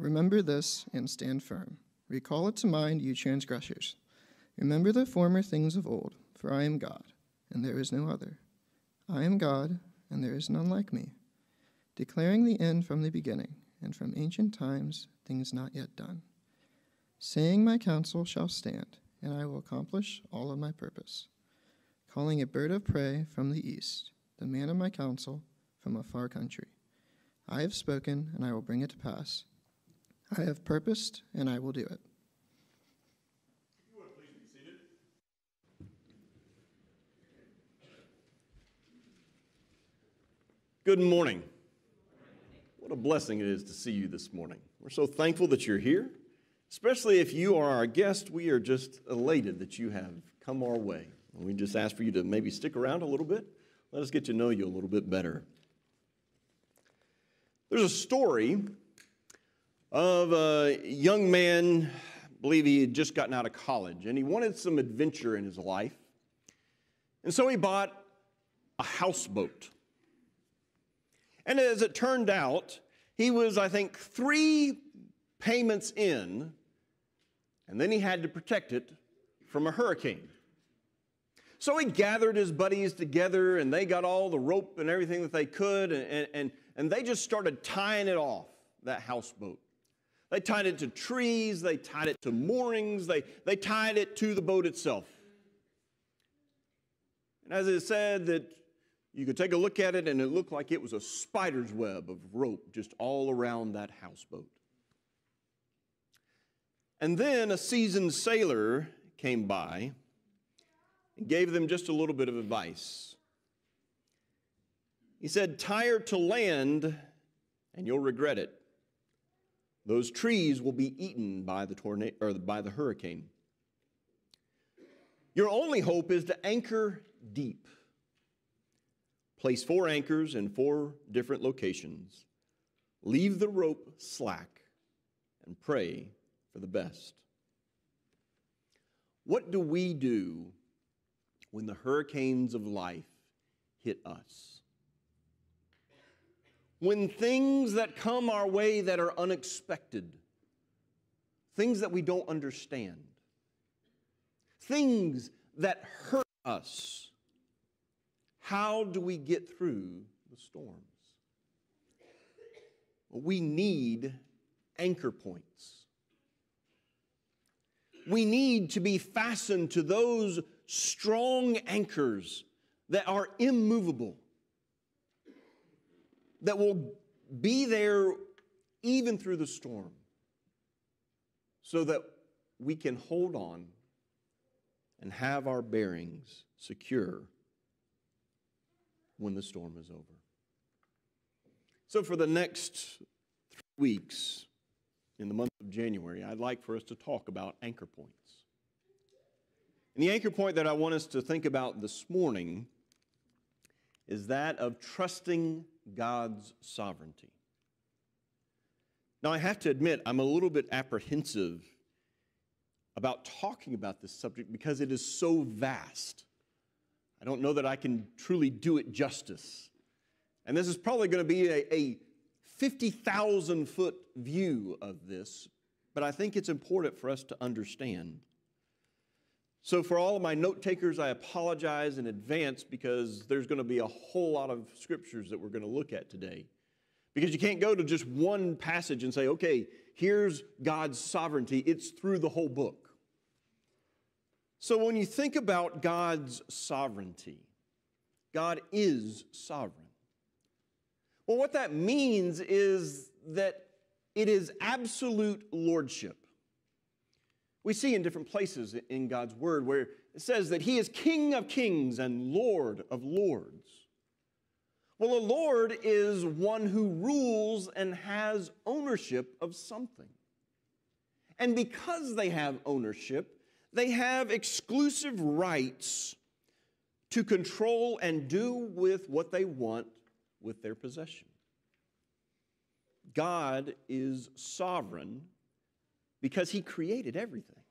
Remember this and stand firm. Recall it to mind, you transgressors. Remember the former things of old, for I am God, and there is no other. I am God, and there is none like me, declaring the end from the beginning, and from ancient times things not yet done. Saying my counsel shall stand, and I will accomplish all of my purpose. Calling a bird of prey from the east, the man of my counsel from a far country. I have spoken, and I will bring it to pass. I have purposed, and I will do it. If you would please be seated. Good morning. What a blessing it is to see you this morning. We're so thankful that you're here, especially if you are our guest. We are just elated that you have come our way. And we just ask for you to maybe stick around a little bit. Let us get to know you a little bit better. There's a story of a young man, I believe he had just gotten out of college, and he wanted some adventure in his life. And so he bought a houseboat. And as it turned out, he was, I think, 3 payments in, and then he had to protect it from a hurricane. So he gathered his buddies together, and they got all the rope and everything that they could, and they just started tying it off, that houseboat. They tied it to trees, they tied it to moorings, they tied it to the boat itself. And as it said, that you could take a look at it and it looked like it was a spider's web of rope just all around that houseboat. And then a seasoned sailor came by and gave them just a little bit of advice. He said, "Tie her to land and you'll regret it. Those trees will be eaten by the tornado or by the hurricane. Your only hope is to anchor deep. Place 4 anchors in 4 different locations. Leave the rope slack and pray for the best." What do we do when the hurricanes of life hit us? When things that come our way that are unexpected, things that we don't understand, things that hurt us, how do we get through the storms? We need anchor points. We need to be fastened to those strong anchors that are immovable, that will be there even through the storm, so that we can hold on and have our bearings secure when the storm is over. So for the next 3 weeks in the month of January, I'd like for us to talk about anchor points. And the anchor point that I want us to think about this morning is that of trusting God's sovereignty. Now, I have to admit, I'm a little bit apprehensive about talking about this subject because it is so vast. I don't know that I can truly do it justice. And this is probably going to be a 50,000-foot view of this, but I think it's important for us to understand. So for all of my note takers, I apologize in advance because there's going to be a whole lot of scriptures that we're going to look at today. Because you can't go to just one passage and say, okay, here's God's sovereignty. It's through the whole book. So when you think about God's sovereignty, God is sovereign. Well, what that means is that it is absolute lordship. We see in different places in God's word where it says that he is King of kings and Lord of lords. Well, a lord is one who rules and has ownership of something. And because they have ownership, they have exclusive rights to control and do with what they want with their possession. God is sovereign because he created everything.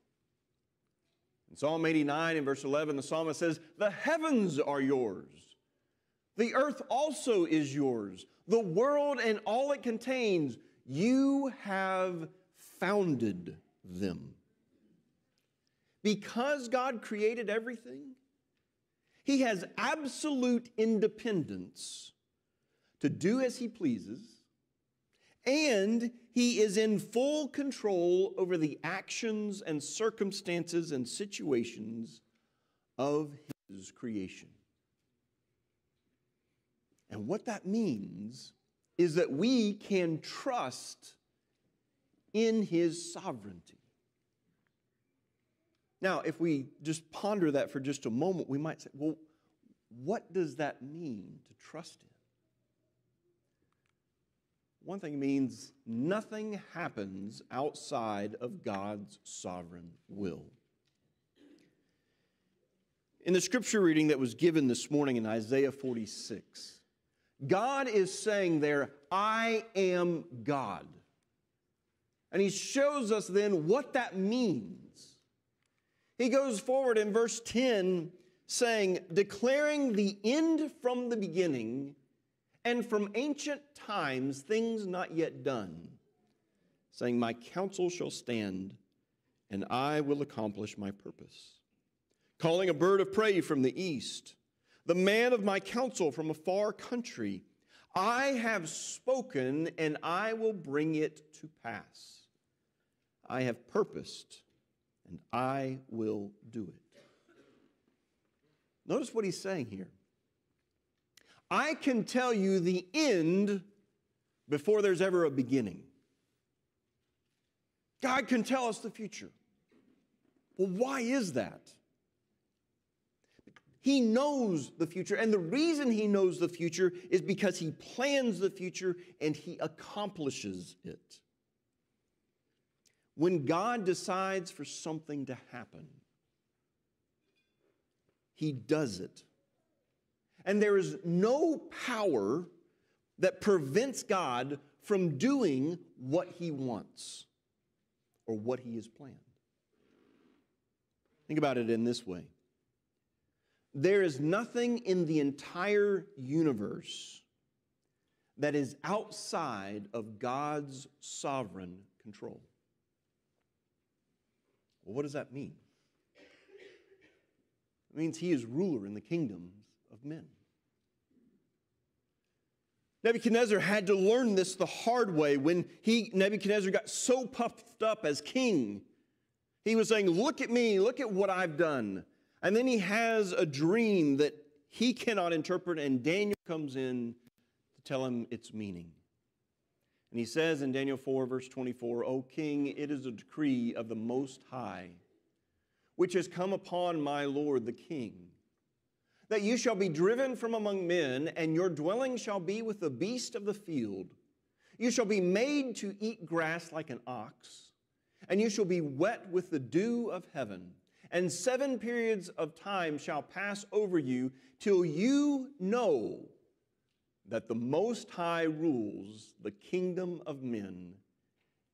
In Psalm 89 in verse 11, the psalmist says, "The heavens are yours. The earth also is yours. The world and all it contains, you have founded them. Because God created everything, He has absolute independence to do as He pleases, and He is in full control over the actions and circumstances and situations of His creation. And what that means is that we can trust in His sovereignty. Now, if we just ponder that for just a moment, we might say, well, what does that mean to trust Him? One thing means nothing happens outside of God's sovereign will. In the scripture reading that was given this morning in Isaiah 46, God is saying there, I am God. And He shows us then what that means. He goes forward in verse 10 saying, declaring the end from the beginning and from ancient times things not yet done, saying, my counsel shall stand and I will accomplish my purpose. Calling a bird of prey from the east, the man of my counsel from a far country, I have spoken and I will bring it to pass. I have purposed and I will do it. Notice what he's saying here. I can tell you the end before there's ever a beginning. God can tell us the future. Well, why is that? He knows the future, and the reason He knows the future is because He plans the future and He accomplishes it. When God decides for something to happen, He does it. And there is no power that prevents God from doing what He wants or what He has planned. Think about it in this way. There is nothing in the entire universe that is outside of God's sovereign control. Well, what does that mean? It means He is ruler in the kingdoms of men. Nebuchadnezzar had to learn this the hard way when Nebuchadnezzar got so puffed up as king. He was saying, look at me, look at what I've done. And then he has a dream that he cannot interpret, and Daniel comes in to tell him its meaning. And he says in Daniel 4, verse 24, O king, it is a decree of the Most High, which has come upon my Lord the king, that you shall be driven from among men, and your dwelling shall be with the beast of the field. You shall be made to eat grass like an ox, and you shall be wet with the dew of heaven. And 7 periods of time shall pass over you till you know that the Most High rules the kingdom of men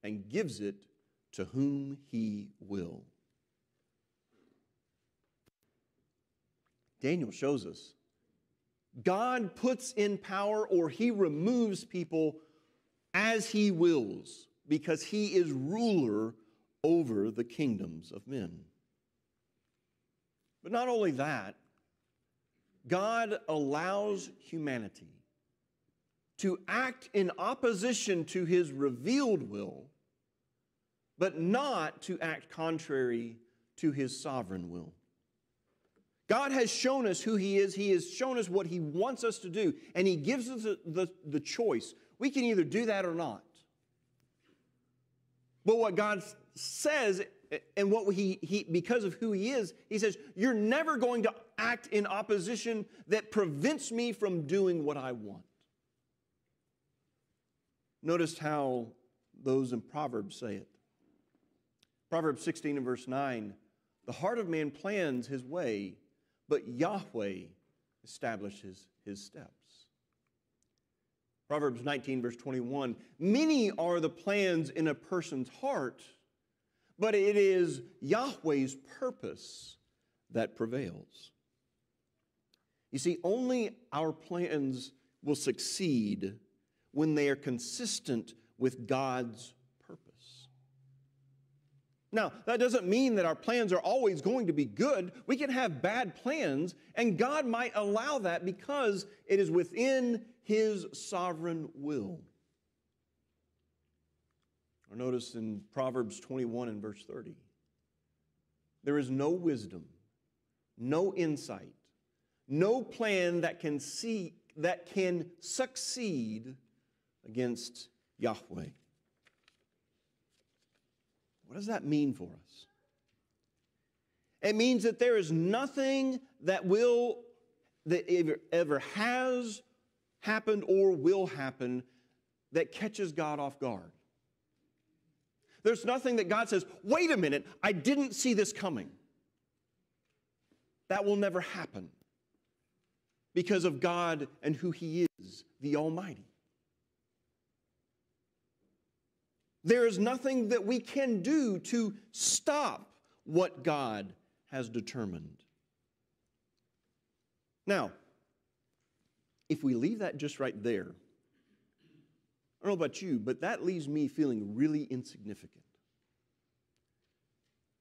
and gives it to whom He will. Daniel shows us God puts in power or He removes people as He wills because He is ruler over the kingdoms of men. But not only that, God allows humanity to act in opposition to His revealed will, but not to act contrary to His sovereign will. God has shown us who He is. He has shown us what He wants us to do, and He gives us the choice. We can either do that or not. But what God says, and what he because of who He is, He says, you're never going to act in opposition that prevents me from doing what I want. Notice how those in Proverbs say it. Proverbs 16 and verse 9, the heart of man plans his way, but Yahweh establishes his steps. Proverbs 19 verse 21, many are the plans in a person's heart, but it is Yahweh's purpose that prevails. You see, only our plans will succeed when they are consistent with God's purpose. Now, that doesn't mean that our plans are always going to be good. We can have bad plans, and God might allow that because it is within His sovereign will. Or notice in Proverbs 21 and verse 30, there is no wisdom, no insight, no plan that can succeed against Yahweh. What does that mean for us? It means that there is nothing that ever has happened or will happen that catches God off guard. There's nothing that God says, wait a minute, I didn't see this coming. That will never happen because of God and who He is, the Almighty. There is nothing that we can do to stop what God has determined. Now, if we leave that just right there, I don't know about you, but that leaves me feeling really insignificant.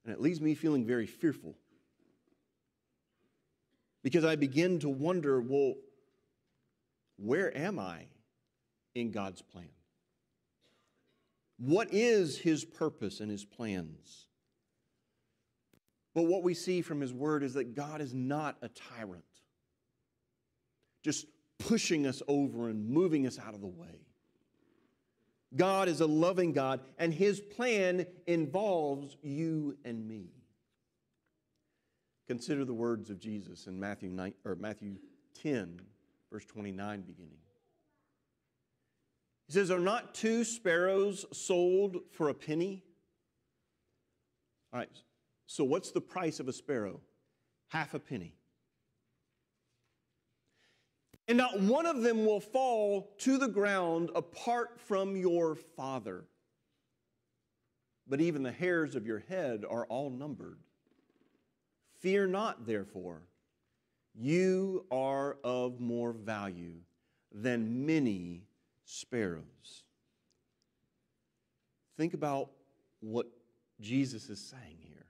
And it leaves me feeling very fearful. Because I begin to wonder, well, where am I in God's plan? What is His purpose and His plans? But what we see from His Word is that God is not a tyrant, just pushing us over and moving us out of the way. God is a loving God, and His plan involves you and me. Consider the words of Jesus in Matthew 10, verse 29 beginning. He says, are not 2 sparrows sold for a penny? All right, so what's the price of a sparrow? Half a penny. And not one of them will fall to the ground apart from your Father. But even the hairs of your head are all numbered. Fear not, therefore, you are of more value than many sparrows. Think about what Jesus is saying here.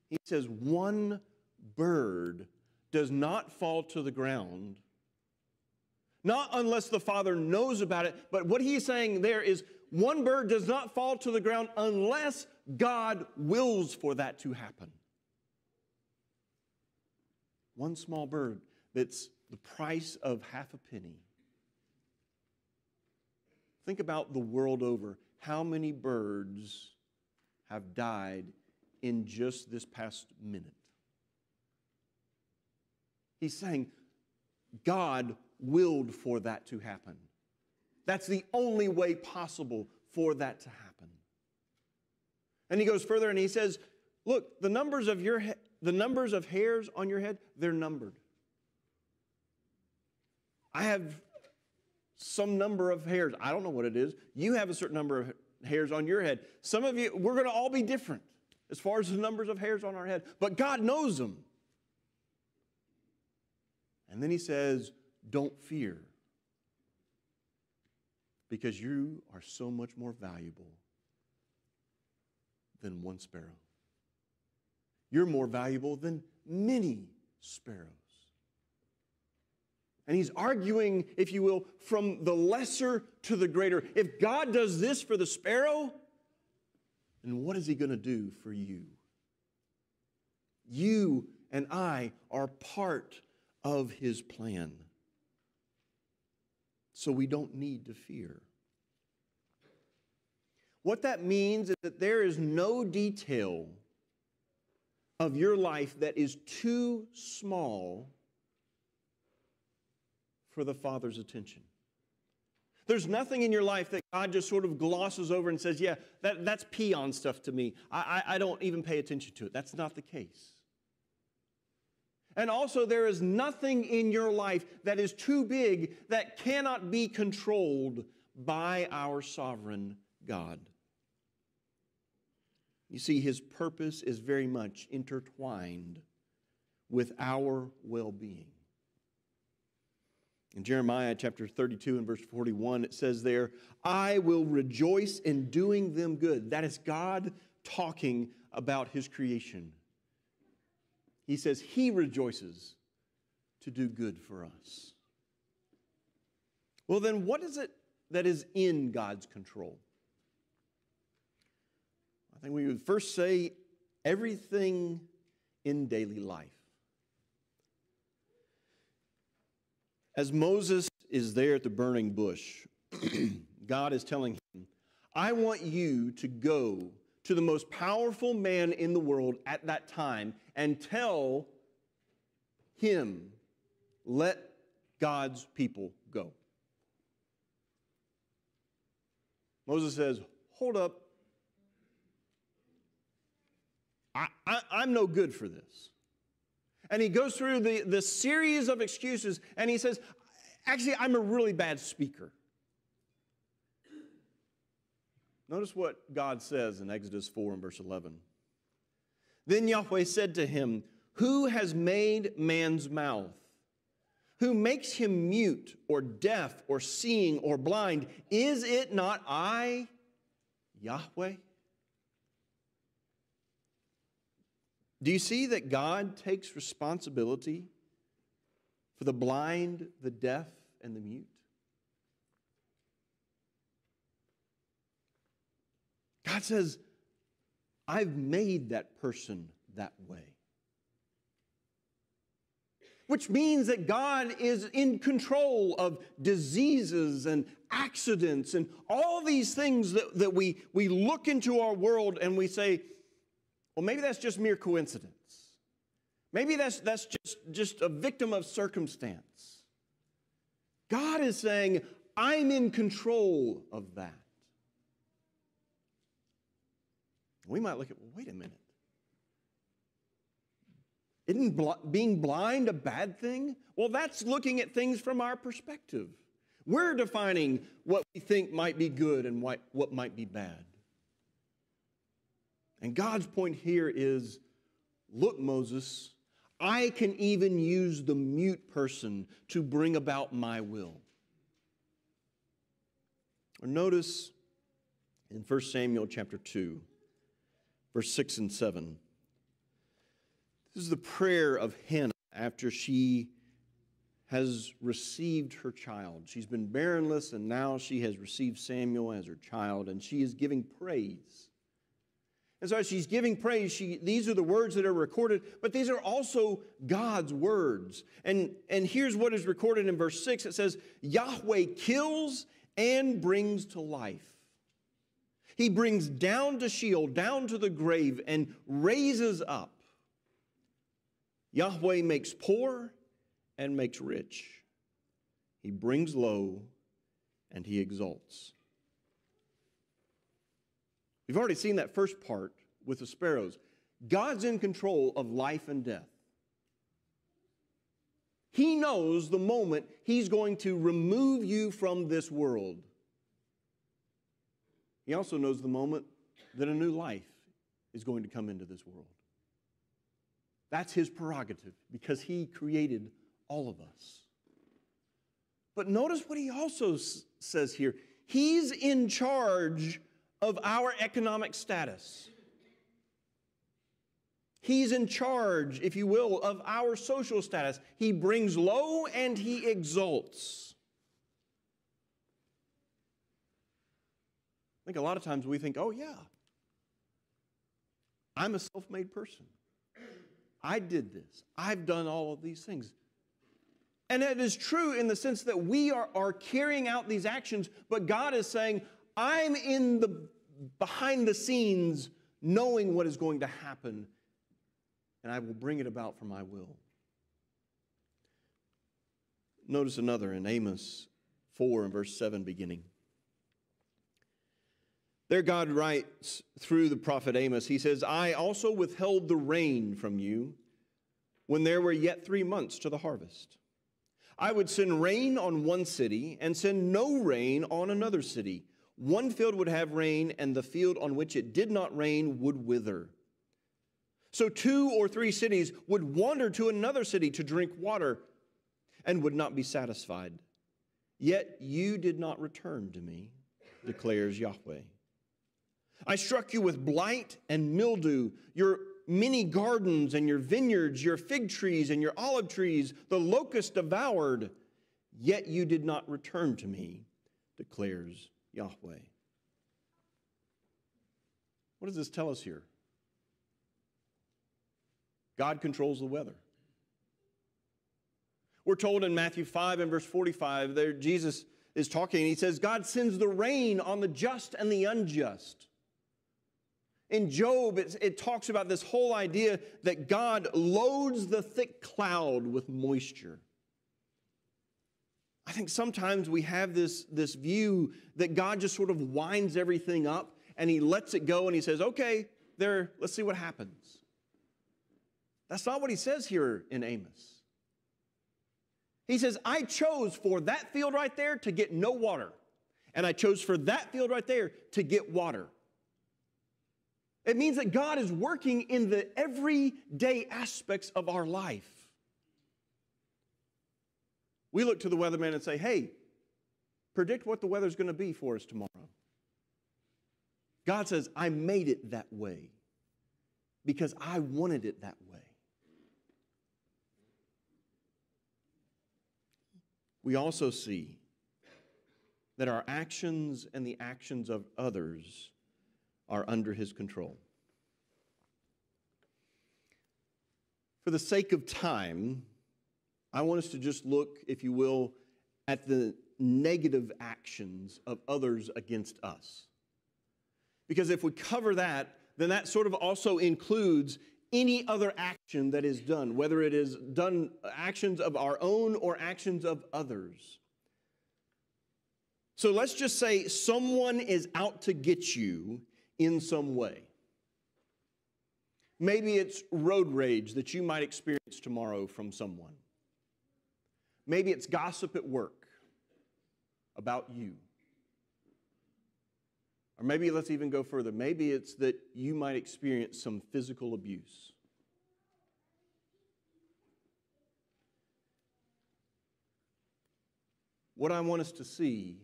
He says, one bird does not fall to the ground, not unless the Father knows about it, but what he's saying there is one bird does not fall to the ground unless God wills for that to happen. One small bird that's the price of half a penny. Think about the world over. How many birds have died in just this past minute? He's saying God willed for that to happen. That's the only way possible for that to happen. And he goes further and he says, look, the numbers of hairs on your head, they're numbered. I have some number of hairs. I don't know what it is. You have a certain number of hairs on your head. Some of you, we're going to all be different as far as the numbers of hairs on our head. But God knows them. And then he says, don't fear, because you are so much more valuable than one sparrow. You're more valuable than many sparrows. And he's arguing, if you will, from the lesser to the greater. If God does this for the sparrow, then what is He going to do for you? You and I are part of His plan. So we don't need to fear. What that means is that there is no detail of your life that is too small for the Father's attention. There's nothing in your life that God just sort of glosses over and says, yeah, that's peon stuff to me. I don't even pay attention to it. That's not the case. And also, there is nothing in your life that is too big that cannot be controlled by our sovereign God. You see, His purpose is very much intertwined with our well-being. In Jeremiah chapter 32 and verse 41, it says there, I will rejoice in doing them good. That is God talking about his creation. He says he rejoices to do good for us. Well, then what is it that is in God's control? I think we would first say everything in daily life. As Moses is there at the burning bush, God is telling him, I want you to go to the most powerful man in the world at that time and tell him, let God's people go. Moses says, hold up. I'm no good for this. And he goes through the series of excuses, and he says, actually, I'm a really bad speaker. Notice what God says in Exodus 4 and verse 11. Then Yahweh said to him, who has made man's mouth? Who makes him mute or deaf or seeing or blind? Is it not I, Yahweh? Do you see that God takes responsibility for the blind, the deaf, and the mute? God says, I've made that person that way. Which means that God is in control of diseases and accidents and all these things that we look into our world and we say, well, maybe that's just mere coincidence. Maybe that's just a victim of circumstance. God is saying, I'm in control of that. We might look at, well, wait a minute. Isn't being blind a bad thing? Well, that's looking at things from our perspective. We're defining what we think might be good and what might be bad. And God's point here is, look, Moses, I can even use the mute person to bring about my will. Or notice in 1 Samuel chapter 2, verse 6 and 7. This is the prayer of Hannah after she has received her child. She's been barrenless, and now she has received Samuel as her child, and she is giving praise. And so as she's giving praise, these are the words that are recorded, but these are also God's words. And here's what is recorded in verse 6. It says, Yahweh kills and brings to life. He brings down to Sheol, down to the grave, and raises up. Yahweh makes poor and makes rich. He brings low and he exalts. We've already seen that first part with the sparrows. God's in control of life and death. He knows the moment He's going to remove you from this world. He also knows the moment that a new life is going to come into this world. That's His prerogative because He created all of us. But notice what He also says here. He's in charge of our economic status. He's in charge, if you will, of our social status. He brings low and He exalts. I think a lot of times we think, oh yeah, I'm a self-made person. I did this. I've done all of these things. And it is true in the sense that we are carrying out these actions, but God is saying, I'm in the behind the scenes knowing what is going to happen, and I will bring it about for my will. Notice another in Amos 4 and verse 7 beginning. There God writes through the prophet Amos, he says, I also withheld the rain from you when there were yet 3 months to the harvest. I would send rain on one city and send no rain on another city. One field would have rain, and the field on which it did not rain would wither. So 2 or 3 cities would wander to another city to drink water. and would not be satisfied. Yet you did not return to me, declares Yahweh. I struck you with blight and mildew, your many gardens and your vineyards, your fig trees and your olive trees, the locust devoured. Yet you did not return to me, declares Yahweh. What does this tell us here? God controls the weather. We're told in Matthew 5 and verse 45, there Jesus is talking, and he says, God sends the rain on the just and the unjust. In Job, it talks about this whole idea that God loads the thick cloud with moisture. I think sometimes we have this view that God just sort of winds everything up and he lets it go and he says, okay, let's see what happens. That's not what he says here in Amos. He says, I chose for that field right there to get no water. And I chose for that field right there to get water. It means that God is working in the everyday aspects of our life. We look to the weatherman and say, hey, predict what the weather's going to be for us tomorrow. God says, I made it that way because I wanted it that way. We also see that our actions and the actions of others are under his control. For the sake of time, I want us to just look, if you will, at the negative actions of others against us. Because if we cover that, then that sort of also includes any other action that is done, whether it is done actions of our own or actions of others. So let's just say someone is out to get you in some way. Maybe it's road rage that you might experience tomorrow from someone. Maybe it's gossip at work about you. Or maybe let's even go further. Maybe it's that you might experience some physical abuse. What I want us to see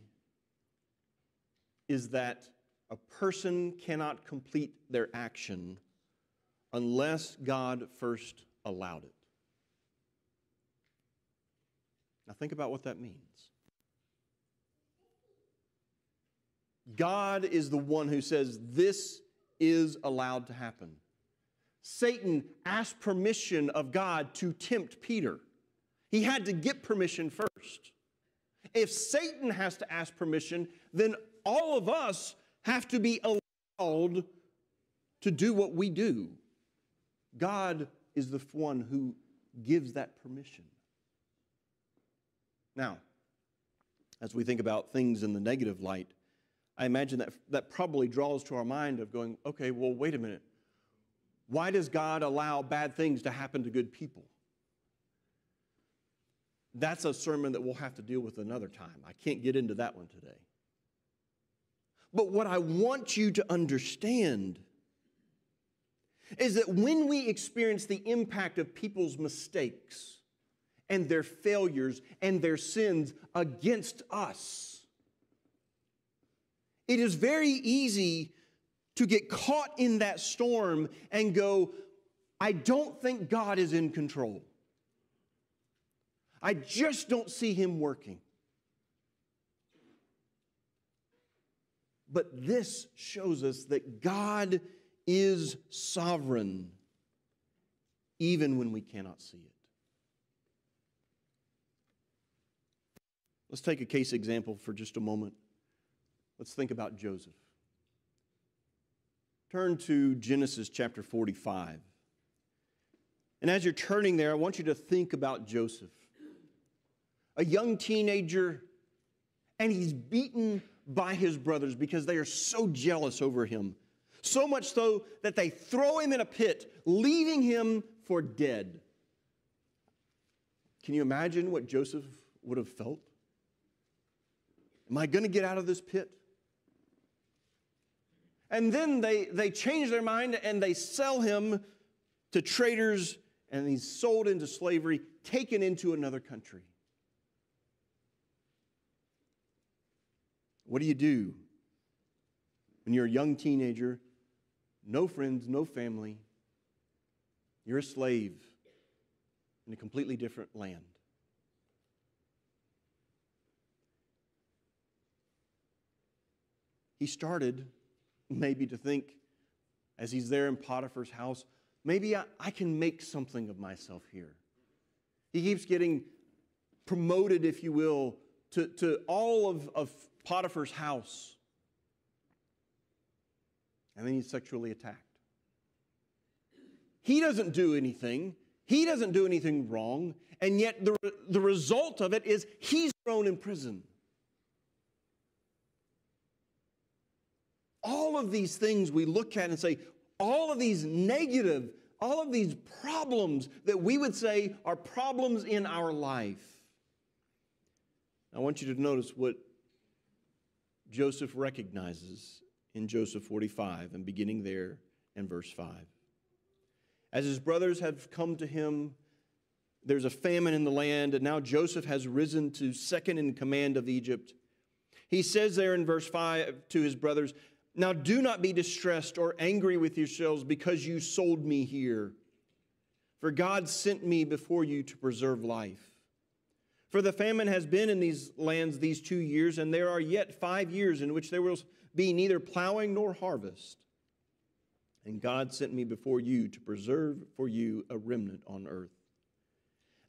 is that a person cannot complete their action unless God first allowed it. Now think about what that means. God is the one who says this is allowed to happen. Satan asked permission of God to tempt Peter. He had to get permission first. If Satan has to ask permission, then all of us have to be allowed to do what we do. God is the one who gives that permission. Now, as we think about things in the negative light, I imagine that probably draws to our mind of going, okay, well, wait a minute. Why does God allow bad things to happen to good people? That's a sermon that we'll have to deal with another time. I can't get into that one today. But what I want you to understand is that when we experience the impact of people's mistakes and their failures and their sins against us, it is very easy to get caught in that storm and go, I don't think God is in control. I just don't see him working. But this shows us that God is sovereign even when we cannot see it. Let's take a case example for just a moment. Let's think about Joseph. Turn to Genesis chapter 45. And as you're turning there, I want you to think about Joseph. A young teenager, and he's beaten by his brothers because they are so jealous over him. So much so that they throw him in a pit, leaving him for dead. Can you imagine what Joseph would have felt? Am I going to get out of this pit? And then they change their mind and they sell him to traders, and he's sold into slavery, taken into another country. What do you do when you're a young teenager, no friends, no family? You're a slave in a completely different land. He started maybe to think, as he's there in Potiphar's house, maybe I can make something of myself here. He keeps getting promoted, if you will, to all of Potiphar's house. And then he's sexually attacked. He doesn't do anything. He doesn't do anything wrong. And yet the result of it is he's thrown in prison. All of these things we look at and say, all of these negative, all of these problems that we would say are problems in our life. I want you to notice what Joseph recognizes in Joseph 45 and beginning there in verse 5. As his brothers have come to him, there's a famine in the land, and now Joseph has risen to second in command of Egypt. He says there in verse 5 to his brothers, "Now do not be distressed or angry with yourselves because you sold me here. For God sent me before you to preserve life. For the famine has been in these lands these 2 years, and there are yet 5 years in which there will be neither plowing nor harvest. And God sent me before you to preserve for you a remnant on earth,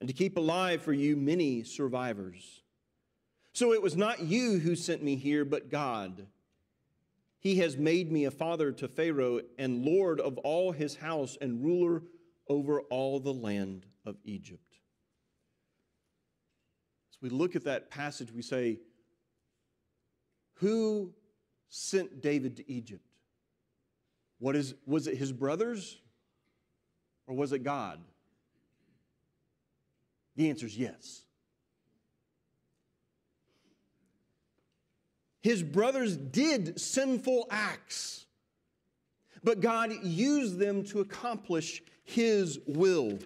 and to keep alive for you many survivors. So it was not you who sent me here, but God. He has made me a father to Pharaoh and lord of all his house and ruler over all the land of Egypt." As we look at that passage, we say, who sent David to Egypt? Was it his brothers or was it God? The answer is yes. His brothers did sinful acts, but God used them to accomplish His will.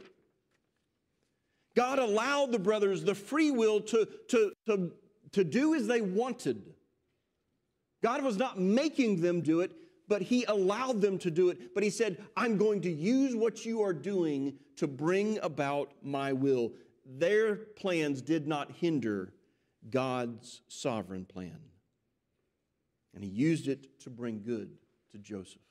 God allowed the brothers the free will to do as they wanted. God was not making them do it, but He allowed them to do it. But He said, I'm going to use what you are doing to bring about my will. Their plans did not hinder God's sovereign plan. And He used it to bring good to Joseph.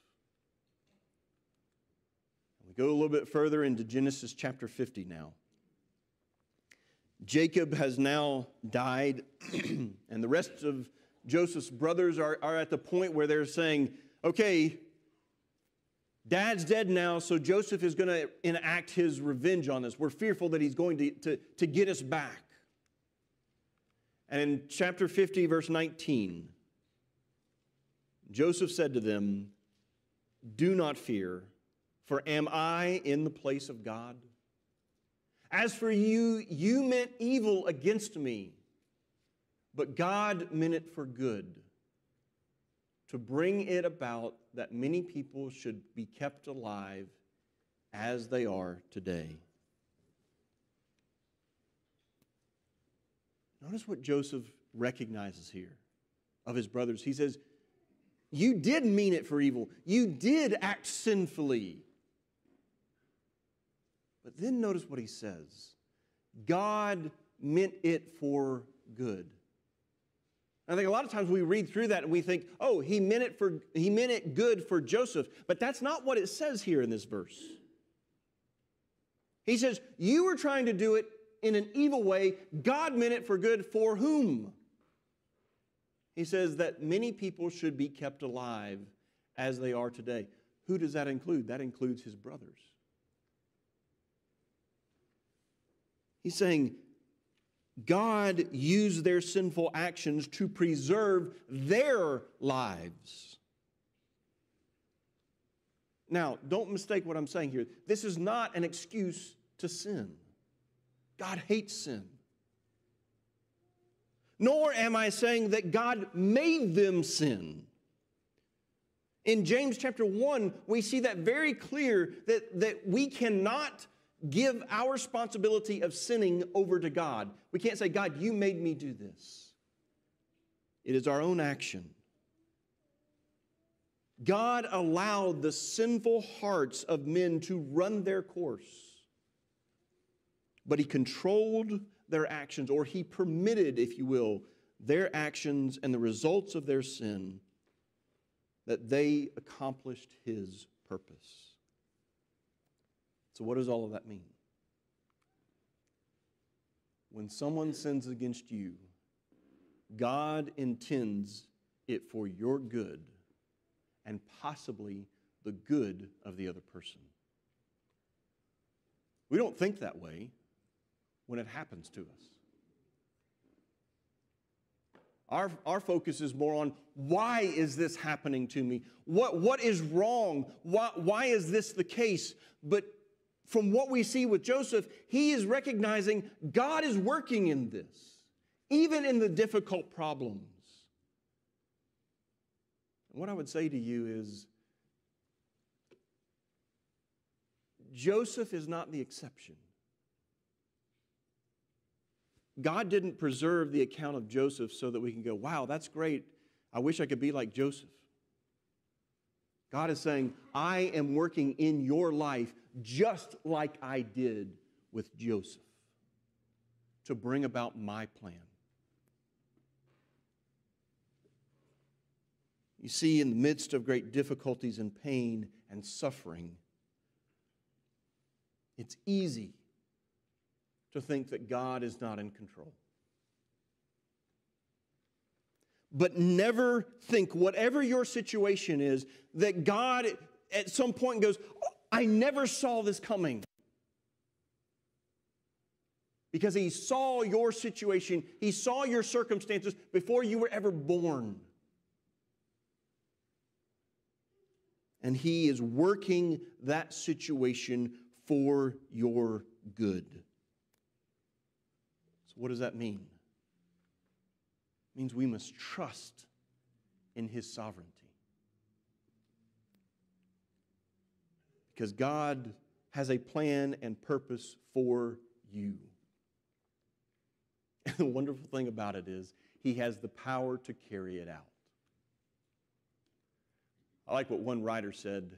We go a little bit further into Genesis chapter 50 now. Jacob has now died, and the rest of Joseph's brothers are at the point where they're saying, okay, Dad's dead now, so Joseph is going to enact his revenge on us. We're fearful that he's going to get us back. And in chapter 50, verse 19, Joseph said to them, "Do not fear, for am I in the place of God? As for you, you meant evil against me, but God meant it for good, to bring it about that many people should be kept alive as they are today." Notice what Joseph recognizes here of his brothers. He says, you did mean it for evil. You did act sinfully. But then notice what he says. God meant it for good. I think a lot of times we read through that and we think, oh, he meant it good for Joseph. But that's not what it says here in this verse. He says, you were trying to do it in an evil way. God meant it for good for whom? He says that many people should be kept alive as they are today. Who does that include? That includes his brothers. He's saying God used their sinful actions to preserve their lives. Now, don't mistake what I'm saying here. This is not an excuse to sin. God hates sin. Nor am I saying that God made them sin. In James chapter 1, we see that very clear that we cannot give our responsibility of sinning over to God. We can't say, God, you made me do this. It is our own action. God allowed the sinful hearts of men to run their course, but He controlled their actions, or He permitted, if you will, their actions and the results of their sin, that they accomplished His purpose. So what does all of that mean? When someone sins against you, God intends it for your good and possibly the good of the other person. We don't think that way when it happens to us. Our focus is more on, why is this happening to me? What is wrong? Why is this the case? But from what we see with Joseph, he is recognizing God is working in this, even in the difficult problems. And what I would say to you is, Joseph is not the exception. God didn't preserve the account of Joseph so that we can go, wow, that's great. I wish I could be like Joseph. God is saying, I am working in your life just like I did with Joseph to bring about my plan. You see, in the midst of great difficulties and pain and suffering, it's easy to think that God is not in control. But never think, whatever your situation is, that God at some point goes, oh, I never saw this coming. Because He saw your situation, He saw your circumstances before you were ever born. And He is working that situation for your good. So what does that mean? It means we must trust in His sovereignty. Because God has a plan and purpose for you. And the wonderful thing about it is, He has the power to carry it out. I like what one writer said.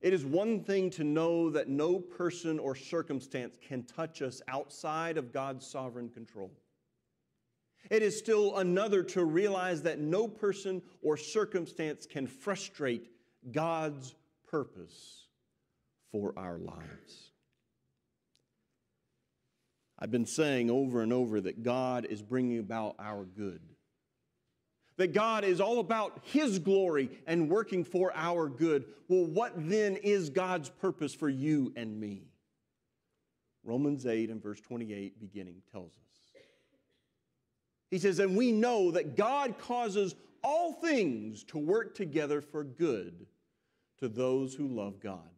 It is one thing to know that no person or circumstance can touch us outside of God's sovereign control. It is still another to realize that no person or circumstance can frustrate God's purpose for our lives. I've been saying over and over that God is bringing about our good. That God is all about His glory and working for our good. Well, what then is God's purpose for you and me? Romans 8 and verse 28 beginning tells us. He says, and we know that God causes all things to work together for good to those who love God,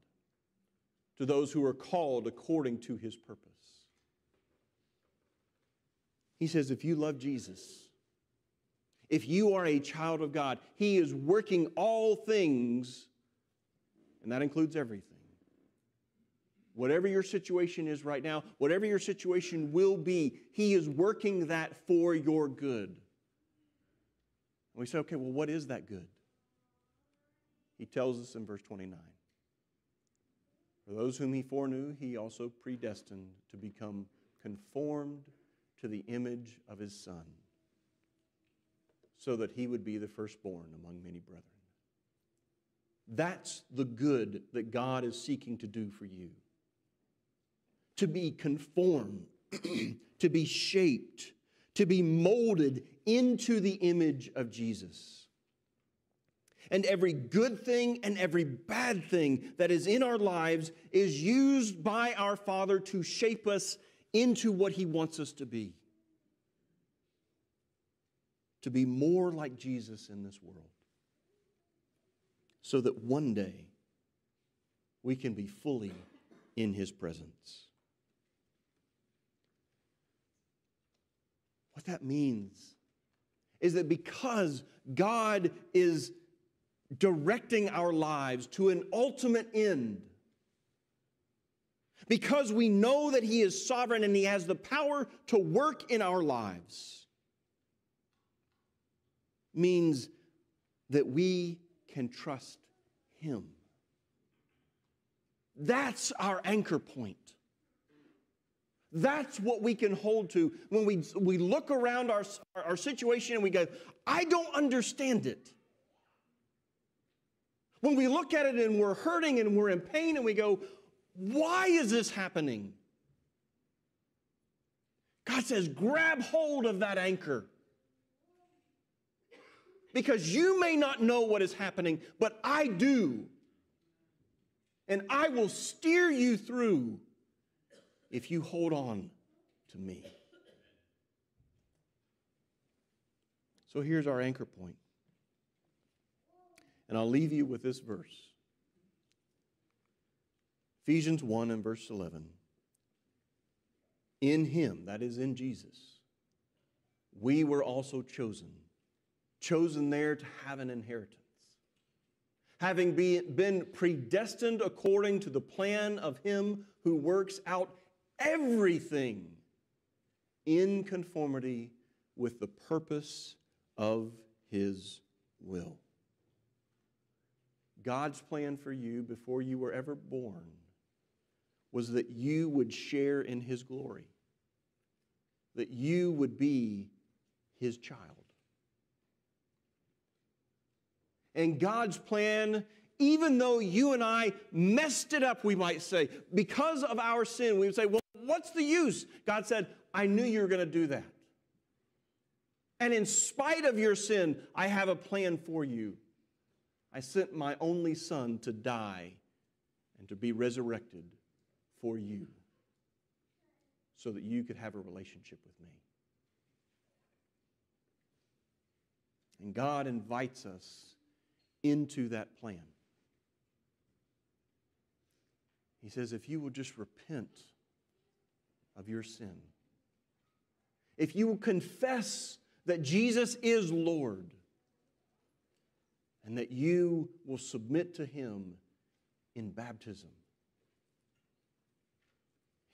to those who are called according to His purpose. He says, if you love Jesus, if you are a child of God, He is working all things, and that includes everything. Whatever your situation is right now, whatever your situation will be, He is working that for your good. And we say, okay, well, what is that good? He tells us in verse 29. For those whom He foreknew, He also predestined to become conformed to the image of His Son, so that He would be the firstborn among many brethren. That's the good that God is seeking to do for you. To be conformed, to be shaped, to be molded into the image of Jesus. And every good thing and every bad thing that is in our lives is used by our Father to shape us into what He wants us to be. To be more like Jesus in this world. So that one day we can be fully in His presence. What that means is that because God is directing our lives to an ultimate end, because we know that He is sovereign and He has the power to work in our lives, means that we can trust Him. That's our anchor point. That's what we can hold to when we look around our situation and we go, I don't understand it. When we look at it and we're hurting and we're in pain and we go, why is this happening? God says, grab hold of that anchor. Because you may not know what is happening, but I do. And I will steer you through if you hold on to me. So here's our anchor point. And I'll leave you with this verse. Ephesians 1 and verse 11. In Him, that is in Jesus, we were also chosen there to have an inheritance. Having been predestined according to the plan of Him who works out everything in conformity with the purpose of His will. God's plan for you before you were ever born was that you would share in His glory, that you would be His child. And God's plan, even though you and I messed it up, we might say, because of our sin, we would say, well, what's the use? God said, I knew you were going to do that. And in spite of your sin, I have a plan for you. I sent my only Son to die and to be resurrected for you so that you could have a relationship with me. And God invites us into that plan. He says, if you will just repent of your sin, if you will confess that Jesus is Lord, and that you will submit to Him in baptism,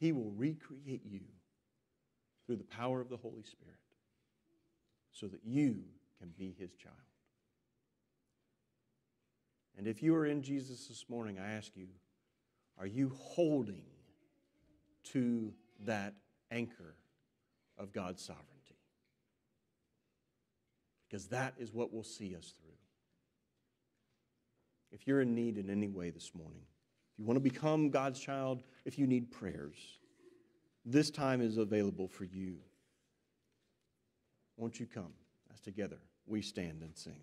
He will recreate you through the power of the Holy Spirit so that you can be His child. And if you are in Jesus this morning, I ask you, are you holding to that anchor of God's sovereignty? Because that is what will see us through. If you're in need in any way this morning, if you want to become God's child, if you need prayers, this time is available for you. Won't you come as together we stand and sing?